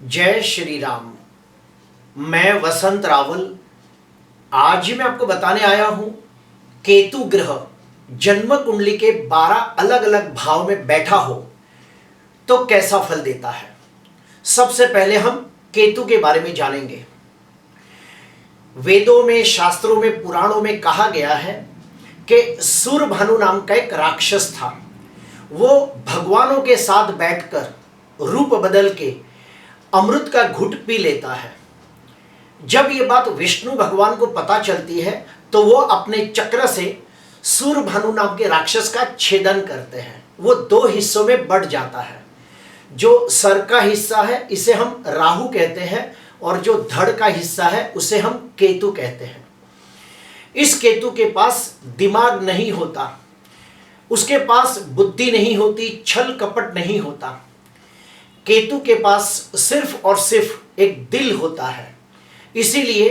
जय श्री राम। मैं वसंत रावल। आज मैं आपको बताने आया हूं केतु ग्रह जन्म कुंडली के 12 अलग अलग भाव में बैठा हो तो कैसा फल देता है। सबसे पहले हम केतु के बारे में जानेंगे। वेदों में, शास्त्रों में, पुराणों में कहा गया है कि सूरभानु नाम का एक राक्षस था। वो भगवानों के साथ बैठकर रूप बदल के अमृत का घुट पी लेता है। जब ये बात विष्णु भगवान को पता चलती है तो वो अपने चक्र से सूरभानु नाम के राक्षस का छेदन करते हैं। वो 2 हिस्सों में बढ़ जाता है। जो सर का हिस्सा है इसे हम राहु कहते हैं और जो धड़ का हिस्सा है उसे हम केतु कहते हैं। इस केतु के पास दिमाग नहीं होता, उसके पास बुद्धि नहीं होती, छल कपट नहीं होता। केतु के पास सिर्फ और सिर्फ एक दिल होता है। इसीलिए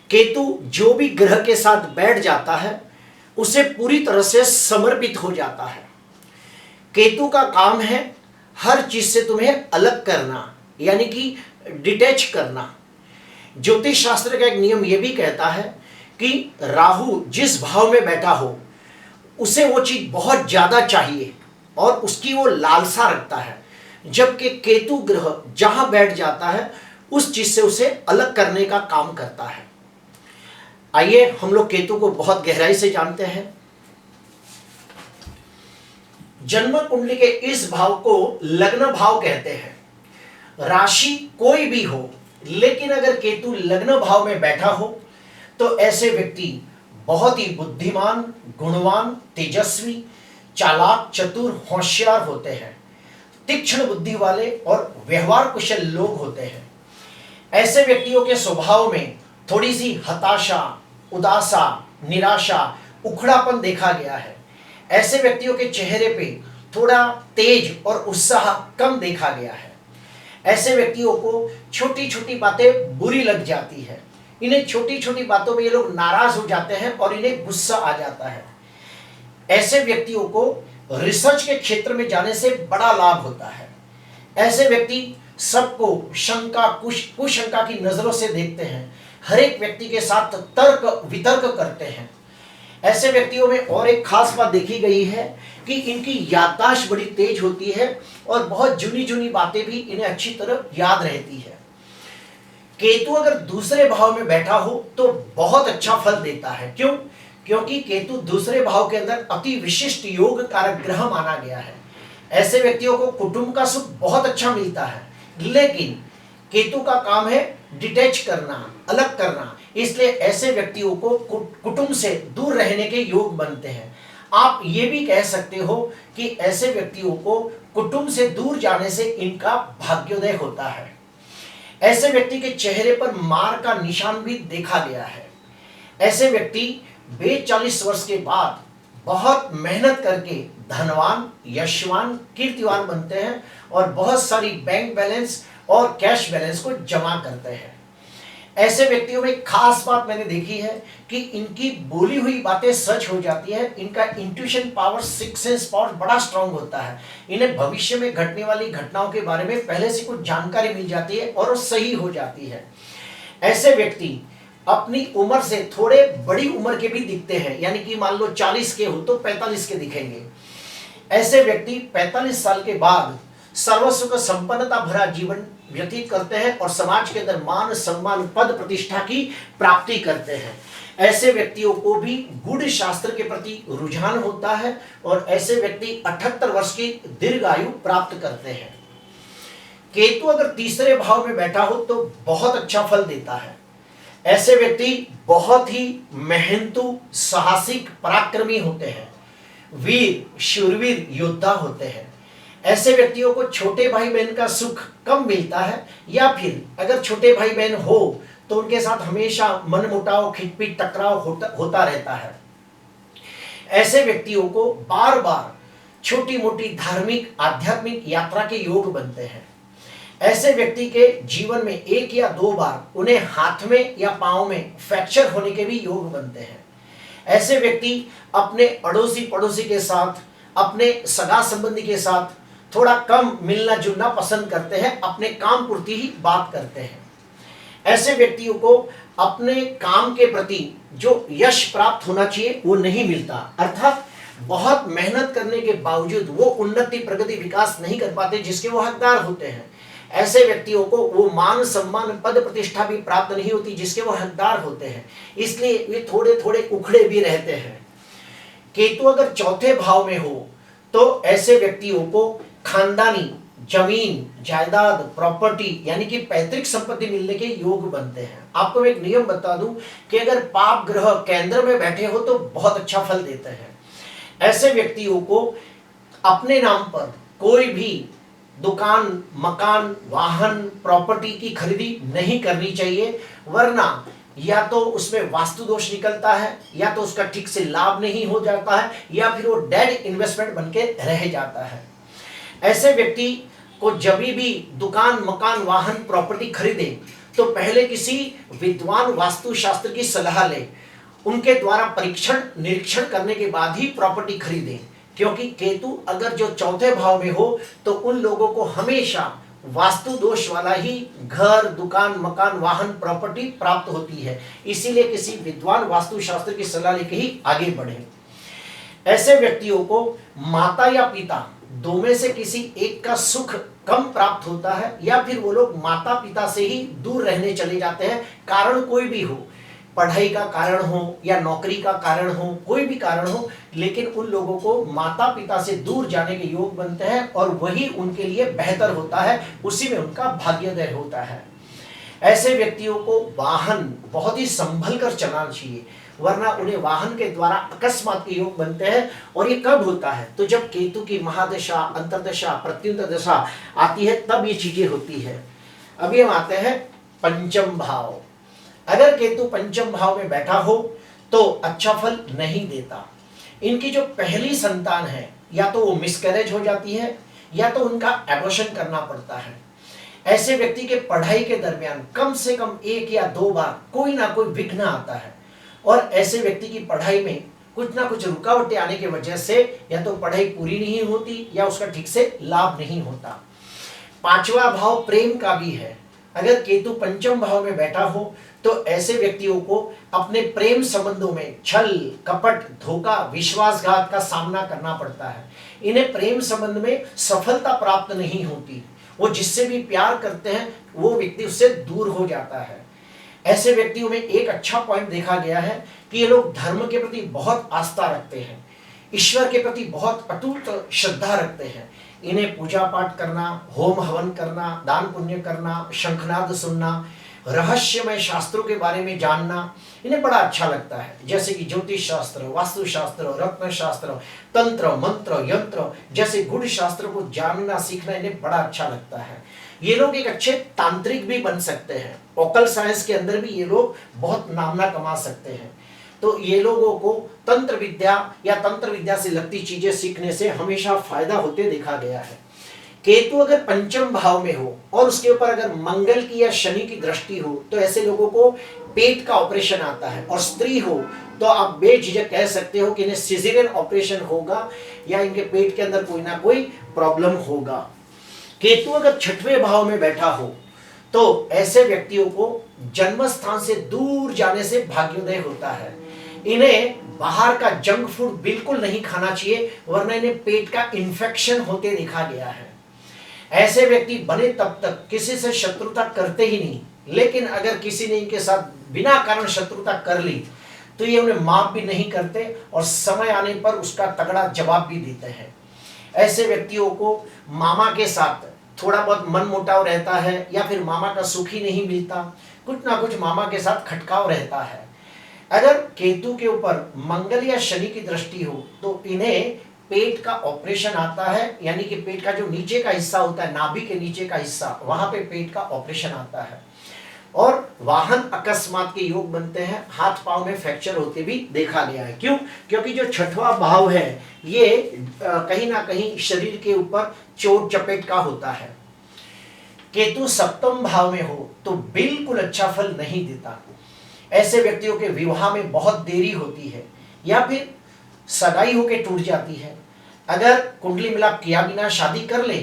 केतु जो भी ग्रह के साथ बैठ जाता है उसे पूरी तरह से समर्पित हो जाता है। केतु का काम है हर चीज से तुम्हें अलग करना, यानी कि डिटैच करना। ज्योतिष शास्त्र का एक नियम यह भी कहता है कि राहु जिस भाव में बैठा हो उसे वो चीज बहुत ज्यादा चाहिए और उसकी वो लालसा रखता है, जबकि केतु ग्रह जहां बैठ जाता है उस चीज से उसे अलग करने का काम करता है। आइए हम लोग केतु को बहुत गहराई से जानते हैं। जन्म कुंडली के इस भाव को लग्न भाव कहते हैं। राशि कोई भी हो, लेकिन अगर केतु लग्न भाव में बैठा हो तो ऐसे व्यक्ति बहुत ही बुद्धिमान, गुणवान, तेजस्वी, चालाक, चतुर, होशियार होते हैं, तीक्ष्ण बुद्धि वाले और व्यवहार कुशल लोग होते हैं। ऐसे व्यक्तियों के स्वभाव में थोड़ी सी हताशा, उदासा, निराशा, उखड़ापन देखा गया है। ऐसे व्यक्तियों के चेहरे पे थोड़ा तेज और उत्साह कम देखा गया है। ऐसे व्यक्तियों को छोटी छोटी बातें बुरी लग जाती है। इन्हें छोटी छोटी बातों में ये लोग नाराज हो जाते हैं और इन्हें गुस्सा आ जाता है। ऐसे व्यक्तियों को रिसर्च के क्षेत्र में जाने से बड़ा लाभ होता है। ऐसे व्यक्ति सबको शंका, कुशंका की नजरों से देखते हैं। हर एक व्यक्ति के साथ तर्क वितर्क करते हैं। ऐसे व्यक्तियों में और एक खास बात देखी गई है कि इनकी याददाश्त बड़ी तेज होती है और बहुत जुनी जुनी बातें भी इन्हें अच्छी तरह याद रहती है। केतु अगर दूसरे भाव में बैठा हो तो बहुत अच्छा फल देता है। क्यों? क्योंकि केतु दूसरे भाव के अंदर अति विशिष्ट योग कारक ग्रह माना गया है। ऐसे व्यक्तियों को कुटुंब का सुख बहुत अच्छा मिलता है, लेकिन केतु का काम है डिटैच करना, अलग करना। इसलिए ऐसे व्यक्तियों को कुटुंब से दूर रहने के योग बनते हैं। आप ये भी कह सकते हो कि ऐसे व्यक्तियों को कुटुंब से दूर जाने से इनका भाग्योदय होता है। ऐसे व्यक्ति के चेहरे पर मार का निशान भी देखा गया है। ऐसे व्यक्ति 40 वर्ष के बाद बहुत मेहनत करके धनवान, यशवान, कीर्तिवान बनते हैं और बहुत सारी बैंक बैलेंस और कैश बैलेंस को जमा करते हैं। ऐसे व्यक्तियों में खास बात मैंने देखी है कि इनकी बोली हुई बातें सच हो जाती है। इनका intuition power, six sense power बड़ा स्ट्रांग होता है। इन्हें भविष्य में घटने वाली घटनाओं के बारे में पहले से कुछ जानकारी मिल जाती है और वो सही हो जाती है। ऐसे व्यक्ति अपनी उम्र से थोड़े बड़ी उम्र के भी दिखते हैं, यानी कि मान लो 40 के हो तो 45 के दिखेंगे। ऐसे व्यक्ति 45 साल के बाद सर्वसुख संपन्नता भरा जीवन व्यतीत करते हैं और समाज के अंदर मान, सम्मान, पद प्रतिष्ठा की प्राप्ति करते हैं। ऐसे व्यक्तियों को भी गुड़ शास्त्र के प्रति रुझान होता है और ऐसे व्यक्ति 78 वर्ष की दीर्घ आयु प्राप्त करते हैं। केतु अगर तीसरे भाव में बैठा हो तो बहुत अच्छा फल देता है। ऐसे व्यक्ति बहुत ही मेहनतू, साहसिक, पराक्रमी होते हैं, वीर, शूरवीर योद्धा होते हैं। ऐसे व्यक्तियों को छोटे भाई बहन का सुख कम मिलता है, या फिर अगर छोटे भाई बहन हो तो उनके साथ हमेशा मनमुटाव, खिटपिट, टकराव होता रहता है। ऐसे व्यक्तियों को बार बार छोटी मोटी धार्मिक, आध्यात्मिक यात्रा के योग बनते हैं। ऐसे व्यक्ति के जीवन में 1 या 2 बार उन्हें हाथ में या पांव में फ्रैक्चर होने के भी योग बनते हैं। ऐसे व्यक्ति अपने अड़ोसी पड़ोसी के साथ, अपने सगा संबंधी के साथ थोड़ा कम मिलना जुलना पसंद करते हैं, अपने काम पूर्ति ही बात करते हैं। ऐसे व्यक्तियों को अपने काम के प्रति जो यश प्राप्त होना चाहिए वो नहीं मिलता, अर्थात बहुत मेहनत करने के बावजूद वो उन्नति प्रगति विकास नहीं कर पाते जिसके वो हकदार होते हैं। ऐसे व्यक्तियों को वो मान सम्मान पद प्रतिष्ठा भी प्राप्त नहीं होती जिसके वो हकदार होते हैं, इसलिए वे थोड़े थोड़े उखड़े भी रहते हैं। केतु अगर चौथे भाव में हो तो ऐसे व्यक्तियों को खानदानी जमीन जायदाद प्रॉपर्टी यानी कि पैतृक संपत्ति मिलने के योग बनते हैं। आपको मैं एक नियम बता दूं कि अगर पाप ग्रह केंद्र में बैठे हो तो बहुत अच्छा फल देते हैं। ऐसे व्यक्तियों को अपने नाम पर कोई भी दुकान मकान वाहन प्रॉपर्टी की खरीदी नहीं करनी चाहिए, वरना या तो उसमें वास्तु दोष निकलता है, या तो उसका ठीक से लाभ नहीं हो जाता है, या फिर वो डेड इन्वेस्टमेंट बनके रह जाता है। ऐसे व्यक्ति को जब भी दुकान मकान वाहन प्रॉपर्टी खरीदे तो पहले किसी विद्वान वास्तु शास्त्र की सलाह ले, उनके द्वारा परीक्षण निरीक्षण करने के बाद ही प्रॉपर्टी खरीदें, क्योंकि केतु अगर जो चौथे भाव में हो तो उन लोगों को हमेशा वास्तु दोष वाला ही घर दुकान मकान वाहन प्रॉपर्टी प्राप्त होती है। इसीलिए किसी विद्वान वास्तु शास्त्र की सलाह लेके ही आगे बढ़े। ऐसे व्यक्तियों को माता या पिता दो में से किसी एक का सुख कम प्राप्त होता है, या फिर वो लोग माता पिता से ही दूर रहने चले जाते हैं, कारण कोई भी हो, पढ़ाई का कारण हो या नौकरी का कारण हो, कोई भी कारण हो, लेकिन उन लोगों को माता पिता से दूर जाने के योग बनते हैं और वही उनके लिए बेहतर होता है, उसी में उनका भाग्योदय होता है। ऐसे व्यक्तियों को वाहन बहुत ही संभल कर चलाना चाहिए, वरना उन्हें वाहन के द्वारा अकस्मात के योग बनते हैं। और ये कब होता है? तो जब केतु की महादशा अंतर्दशा प्रत्युंतर दशा आती है तब ये चीजें होती है। अभी हम आते हैं पंचम भाव। अगर केतु पंचम भाव में बैठा हो तो अच्छा फल नहीं देता। इनकी जो पहली संतान है या तो वो मिसकैरेज हो जाती है या तो उनका एबॉर्शन करना पड़ता है। ऐसे व्यक्ति के पढ़ाई के दरमियान कम से कम 1 या 2 बार कोई ना कोई विघ्न आता है, और ऐसे व्यक्ति की पढ़ाई में कुछ ना कुछ रुकावटें आने की वजह से या तो पढ़ाई पूरी नहीं होती या उसका ठीक से लाभ नहीं होता। 5वां भाव प्रेम का भी है। अगर केतु पंचम भाव में बैठा हो तो ऐसे व्यक्तियों को अपने प्रेम संबंधों में छल कपट धोखा विश्वासघात का सामना करना पड़ता है। इन्हें प्रेम संबंध में सफलता प्राप्त नहीं होती, वो जिससे भी प्यार करते हैं वो व्यक्ति उससे दूर हो जाता है। ऐसे व्यक्तियों में एक अच्छा पॉइंट देखा गया है कि ये लोग धर्म के प्रति बहुत आस्था रखते हैं, ईश्वर के प्रति बहुत अटूट श्रद्धा रखते हैं। इन्हें पूजा पाठ करना, होम हवन करना, दान पुण्य करना, शंखनाद सुनना, रहस्यमय शास्त्रों के बारे में जानना इन्हें बड़ा अच्छा लगता है, जैसे कि ज्योतिष शास्त्र, वास्तु शास्त्र, रत्न शास्त्र, तंत्र मंत्र यंत्र जैसे गुढ़ शास्त्र को जानना सीखना इन्हें बड़ा अच्छा लगता है। ये लोग एक अच्छे तांत्रिक भी बन सकते हैं, ओकल साइंस के अंदर भी ये लोग बहुत नामना कमा सकते हैं। तो ये लोगों को तंत्र विद्या या तंत्र विद्या से लगती चीजें सीखने से हमेशा फायदा होते देखा गया है। केतु अगर पंचम भाव में हो और उसके ऊपर अगर मंगल की या शनि की दृष्टि हो तो ऐसे लोगों को पेट का ऑपरेशन आता है, और स्त्री हो तो आप बेझिझक कह सकते हो कि इन्हें सिजेरियन ऑपरेशन होगा या इनके पेट के अंदर कोई ना कोई प्रॉब्लम होगा। केतु अगर 6वें भाव में बैठा हो तो ऐसे व्यक्तियों को जन्म स्थान से दूर जाने से भाग्योदय होता है। इन्हें बाहर का जंक फूड बिल्कुल नहीं खाना चाहिए, वरना इन्हें पेट का इन्फेक्शन होते देखा गया है। ऐसे व्यक्ति बने तब तक किसी से शत्रुता करते ही नहीं, लेकिन अगर किसी ने इनके साथ बिना कारण शत्रुता कर ली तो ये उन्हें माफ भी नहीं करते और समय आने पर उसका तगड़ा जवाब भी देते हैं। ऐसे व्यक्तियों को मामा के साथ थोड़ा बहुत मन मुटाव रहता है, या फिर मामा का सुख ही नहीं मिलता, कुछ ना कुछ मामा के साथ खटकाव रहता है। अगर केतु के ऊपर मंगल या शनि की दृष्टि हो तो इन्हें पेट का ऑपरेशन आता है, यानी कि पेट का जो नीचे का हिस्सा होता है, नाभि के नीचे का हिस्सा, वहां पे पेट का ऑपरेशन आता है। और वाहन अकस्मात के योग बनते हैं, हाथ पांव में फ्रैक्चर होते भी देखा गया है। क्यों? क्योंकि जो 6वां भाव है ये कहीं ना कहीं शरीर के ऊपर चोट चपेट का होता है। केतु 7वें भाव में हो तो बिल्कुल अच्छा फल नहीं देता। ऐसे व्यक्तियों के विवाह में बहुत देरी होती है, या फिर सगाई होके टूट जाती है। अगर कुंडली मिलाप किया बिना शादी कर ले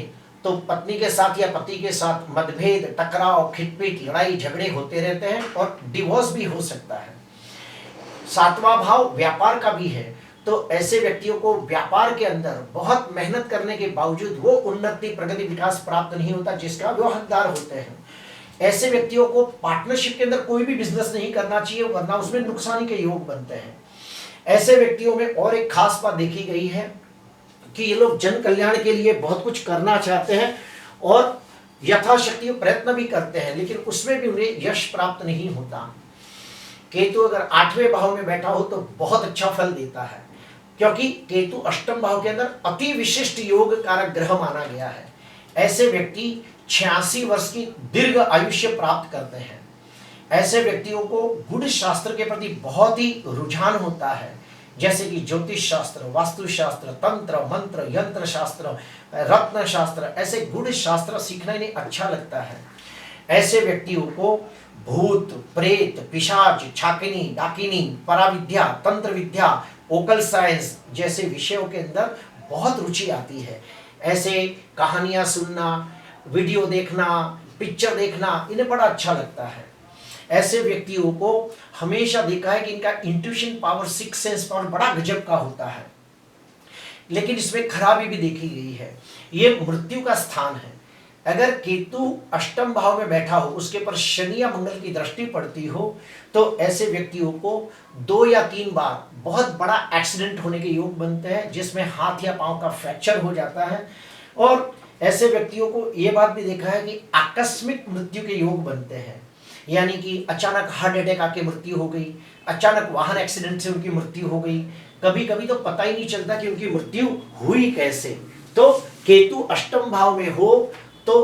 तो पत्नी के साथ या पति के साथ मतभेद, टकराव, खिटपीट, लड़ाई झगड़े होते रहते हैं और डिवोर्स भी हो सकता है। सातवां भाव व्यापार का भी है, तो ऐसे व्यक्तियों को व्यापार के अंदर बहुत मेहनत करने के बावजूद वो उन्नति, प्रगति, विकास प्राप्त नहीं होता जिसका वो हकदार होते हैं। ऐसे व्यक्तियों को पार्टनरशिप के अंदर कोई भी बिजनेस नहीं करना चाहिए, वरना उसमें नुकसानी के योग बनते हैं। ऐसे व्यक्तियों में और एक खास बात देखी गई है कि ये लोग जन कल्याण के लिए बहुत कुछ करना चाहते हैं और यथाशक्ति प्रयत्न भी करते हैं, लेकिन उसमें भी उन्हें यश प्राप्त नहीं होता। केतु अगर 8वें भाव में बैठा हो तो बहुत अच्छा फल देता है, क्योंकि केतु अष्टम भाव के अंदर अति विशिष्ट योग कारक ग्रह माना गया है। ऐसे व्यक्ति 86 वर्ष की दीर्घ आयुष्य प्राप्त करते हैं। ऐसे व्यक्तियों को गुड़ शास्त्र के प्रति बहुत ही रुझान होता है, जैसे कि ज्योतिष शास्त्र, वास्तु शास्त्र, तंत्र मंत्र, यंत्र शास्त्र, रत्न शास्त्र, ऐसे गुड़ शास्त्र सीखना इन्हें अच्छा लगता है। ऐसे व्यक्तियों को भूत, प्रेत, पिशाच, छाकिनी, डाकिनी, पराविद्या, तंत्र विद्या, ओकल साइंस जैसे विषयों के अंदर बहुत रुचि आती है। ऐसे कहानियां सुनना, वीडियो देखना, पिक्चर देखना इन्हें बड़ा अच्छा लगता है। ऐसे व्यक्तियों को हमेशा देखा है कि इनका intuition power, six sense power बड़ा गजब का होता है, लेकिन इसमें खराबी भी देखी गई है, ये मृत्यु का स्थान है। अगर केतु अष्टम भाव में बैठा हो, उसके पर शनि या मंगल की दृष्टि पड़ती हो, तो ऐसे व्यक्तियों को 2 या 3 बार बहुत बड़ा एक्सीडेंट होने के योग बनते हैं, जिसमें हाथ या पांव का फ्रैक्चर हो जाता है। और ऐसे व्यक्तियों को यह बात भी देखा है कि आकस्मिक मृत्यु के योग बनते हैं, यानी कि अचानक हार्ट अटैक आके मृत्यु हो गई, अचानक वाहन एक्सीडेंट से उनकी मृत्यु हो गई, कभी कभी तो पता ही नहीं चलता कि उनकी मृत्यु हुई कैसे। तो केतु अष्टम भाव में हो तो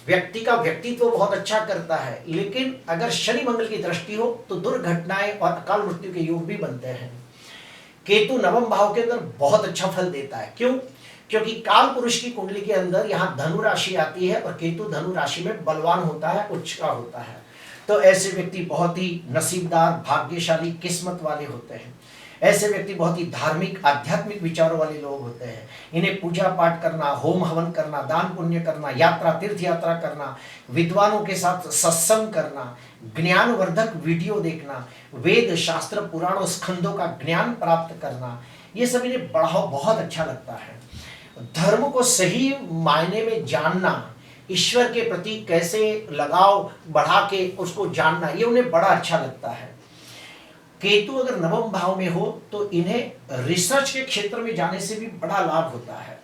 व्यक्ति का व्यक्तित्व बहुत अच्छा करता है, लेकिन अगर शनि मंगल की दृष्टि हो तो दुर्घटनाएं और अकाल मृत्यु के योग भी बनते हैं। केतु नवम भाव के अंदर बहुत अच्छा फल देता है। क्यों? क्योंकि काल पुरुष की कुंडली के अंदर यहाँ धनु राशि आती है और केतु धनु राशि में बलवान होता है, उच्च का होता है। तो ऐसे व्यक्ति बहुत ही नसीबदार, भाग्यशाली, किस्मत वाले होते हैं। ऐसे व्यक्ति बहुत ही धार्मिक, आध्यात्मिक विचारों वाले लोग होते हैं। इन्हें पूजा पाठ करना, होम हवन करना, दान पुण्य करना, यात्रा, तीर्थ यात्रा करना, विद्वानों के साथ सत्संग करना, ज्ञानवर्धक वीडियो देखना, वेद शास्त्र पुराणों स्कंदों का ज्ञान प्राप्त करना, ये सब इन्हें बहुत अच्छा लगता है। धर्म को सही मायने में जानना, ईश्वर के प्रति कैसे लगाव बढ़ा के उसको जानना, ये उन्हें बड़ा अच्छा लगता है। केतु अगर नवम भाव में हो तो इन्हें रिसर्च के क्षेत्र में जाने से भी बड़ा लाभ होता है।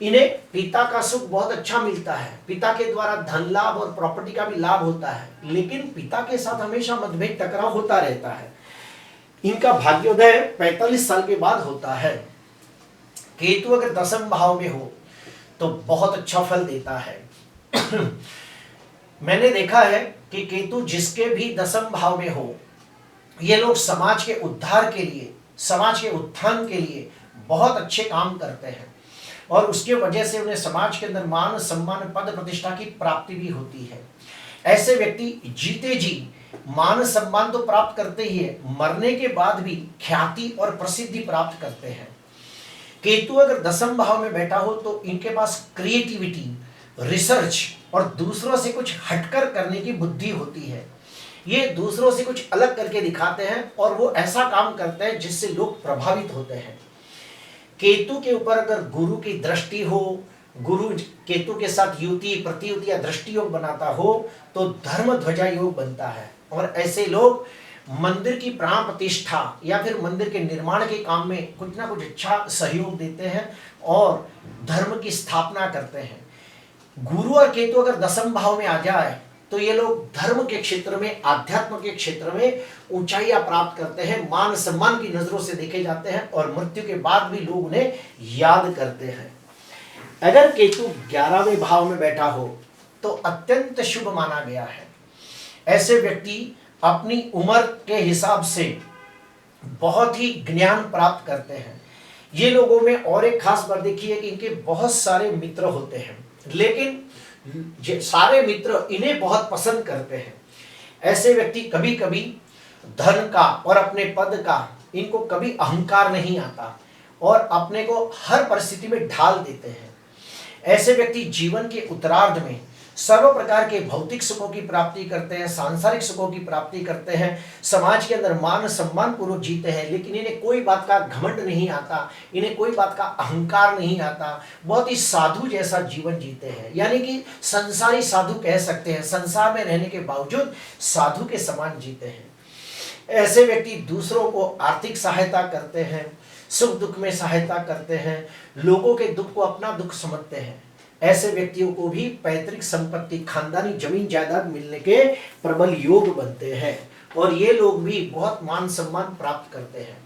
इन्हें पिता का सुख बहुत अच्छा मिलता है, पिता के द्वारा धन लाभ और प्रॉपर्टी का भी लाभ होता है, लेकिन पिता के साथ हमेशा मतभेद, टकराव होता रहता है। इनका भाग्योदय 45 साल के बाद होता है। केतु अगर दसम भाव में हो तो बहुत अच्छा फल देता है। मैंने देखा है कि केतु जिसके भी दसम भाव में हो, ये लोग समाज के उद्धार के लिए, समाज के उत्थान के लिए बहुत अच्छे काम करते हैं और उसके वजह से उन्हें समाज के अंदर मान सम्मान, पद प्रतिष्ठा की प्राप्ति भी होती है। ऐसे व्यक्ति जीते जी मान सम्मान तो प्राप्त करते ही है, मरने के बाद भी ख्याति और प्रसिद्धि प्राप्त करते हैं। केतु अगर दसम भाव में बैठा हो तो इनके पास क्रिएटिविटी, रिसर्च और दूसरों से कुछ हटकर करने की बुद्धि होती है। ये दूसरों से कुछ अलग करके दिखाते हैं और वो ऐसा काम करते हैं जिससे लोग प्रभावित होते हैं। केतु के ऊपर अगर गुरु की दृष्टि हो, गुरु केतु के साथ युति, प्रतियुति या दृष्टि योग बनाता हो तो धर्म ध्वजा योग बनता है और ऐसे लोग मंदिर की प्राण प्रतिष्ठा या फिर मंदिर के निर्माण के काम में कुछ ना कुछ अच्छा सहयोग देते हैं और धर्म की स्थापना करते हैं। गुरु और केतु अगर दसम भाव में आ जाए तो ये लोग धर्म के क्षेत्र में, आध्यात्म के क्षेत्र में ऊंचाइयां प्राप्त करते हैं, मान सम्मान की नजरों से देखे जाते हैं और मृत्यु के बाद भी लोग उन्हें याद करते हैं। अगर केतु 11वें भाव में बैठा हो तो अत्यंत शुभ माना गया है। ऐसे व्यक्ति अपनी उम्र के हिसाब से बहुत ही ज्ञान प्राप्त करते हैं। ये लोगों में और एक खास बात देखी है कि इनके बहुत सारे मित्र होते हैं, लेकिन सारे मित्र इन्हें बहुत पसंद करते हैं। ऐसे व्यक्ति कभी कभी धन का और अपने पद का इनको कभी अहंकार नहीं आता और अपने को हर परिस्थिति में ढाल देते हैं। ऐसे व्यक्ति जीवन के उत्तरार्ध में सर्व प्रकार के भौतिक सुखों की प्राप्ति करते हैं, सांसारिक सुखों की प्राप्ति करते हैं, समाज के अंदर मान सम्मान पूर्वक जीते हैं, लेकिन इन्हें कोई बात का घमंड नहीं आता, इन्हें कोई बात का अहंकार नहीं आता, बहुत ही साधु जैसा जीवन जीते हैं। यानी कि संसारी साधु कह सकते हैं, संसार में रहने के बावजूद साधु के समान जीते हैं। ऐसे व्यक्ति दूसरों को आर्थिक सहायता करते हैं, सुख दुख में सहायता करते हैं, लोगों के दुख को अपना दुख समझते हैं। ऐसे व्यक्तियों को भी पैतृक संपत्ति, खानदानी जमीन जायदाद मिलने के प्रबल योग बनते हैं और ये लोग भी बहुत मान सम्मान प्राप्त करते हैं।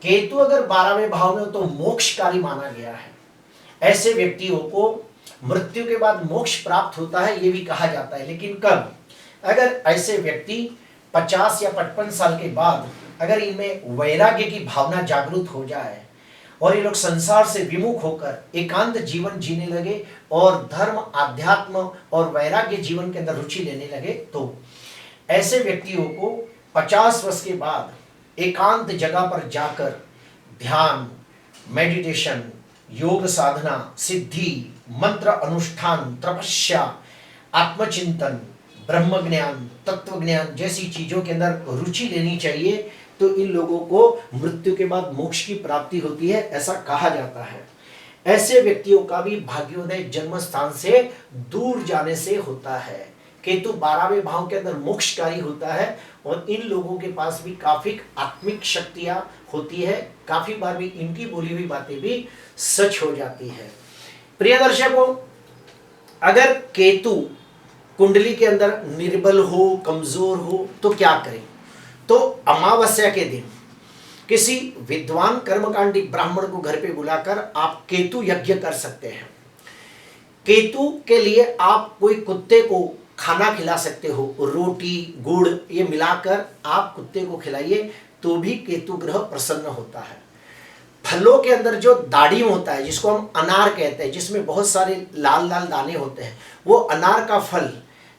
केतु अगर 12वें भाव में हो तो मोक्षकारी माना गया है। ऐसे व्यक्तियों को मृत्यु के बाद मोक्ष प्राप्त होता है, ये भी कहा जाता है। लेकिन कब? अगर ऐसे व्यक्ति 50 या 55 साल के बाद अगर इनमें वैराग्य की भावना जागृत हो जाए और ये लोग संसार से विमुख होकर एकांत जीवन जीने लगे और धर्म, आध्यात्म और वैराग्य जीवन के अंदर रुचि लेने लगे, तो ऐसे व्यक्तियों को 50 वर्ष के बाद एकांत जगह पर जाकर ध्यान, मेडिटेशन, योग साधना, सिद्धि, मंत्र अनुष्ठान, तपस्या, आत्मचिंतन, ब्रह्म ज्ञान, तत्व ज्ञान जैसी चीजों के अंदर रुचि लेनी चाहिए। तो इन लोगों को मृत्यु के बाद मोक्ष की प्राप्ति होती है, ऐसा कहा जाता है। ऐसे व्यक्तियों का भी भाग्योदय जन्म स्थान से दूर जाने से होता है। केतु 12वें भाव के अंदर मोक्षकारी होता है और इन लोगों के पास भी काफी आत्मिक शक्तियां होती है, काफी बार भी इनकी बोली हुई बातें भी सच हो जाती है। प्रिय दर्शकों, अगर केतु कुंडली के अंदर निर्बल हो, कमजोर हो तो क्या करें? तो अमावस्या के दिन किसी विद्वान कर्मकांडी ब्राह्मण को घर पे बुलाकर आप केतु यज्ञ कर सकते हैं। केतु के लिए आप कोई कुत्ते को खाना खिला सकते हो, रोटी, गुड़ ये मिलाकर आप कुत्ते को खिलाइए तो भी केतु ग्रह प्रसन्न होता है। फलों के अंदर जो दाढ़ी होता है, जिसको हम अनार कहते हैं, जिसमें बहुत सारे लाल लाल दाने होते हैं, वो अनार का फल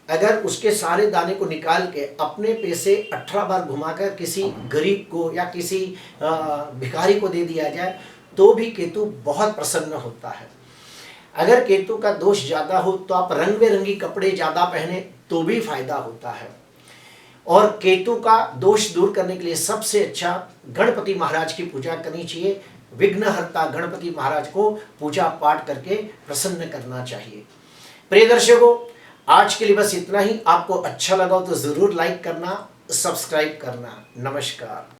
अगर उसके सारे दाने को निकाल के अपने पैसे 18 बार घुमाकर किसी गरीब को या किसी भिखारी को दे दिया जाए तो भी केतु बहुत प्रसन्न होता है। अगर केतु का दोष ज़्यादा हो तो आप रंग बिरंगी कपड़े ज़्यादा पहने तो भी फायदा होता है। और केतु का दोष दूर करने के लिए सबसे अच्छा गणपति महाराज की पूजा करनी चाहिए। विघ्नहर्ता गणपति महाराज को पूजा पाठ करके प्रसन्न करना चाहिए। प्रिय दर्शकों, आज के लिए बस इतना ही। आपको अच्छा लगा हो तो जरूर लाइक करना, सब्सक्राइब करना। नमस्कार।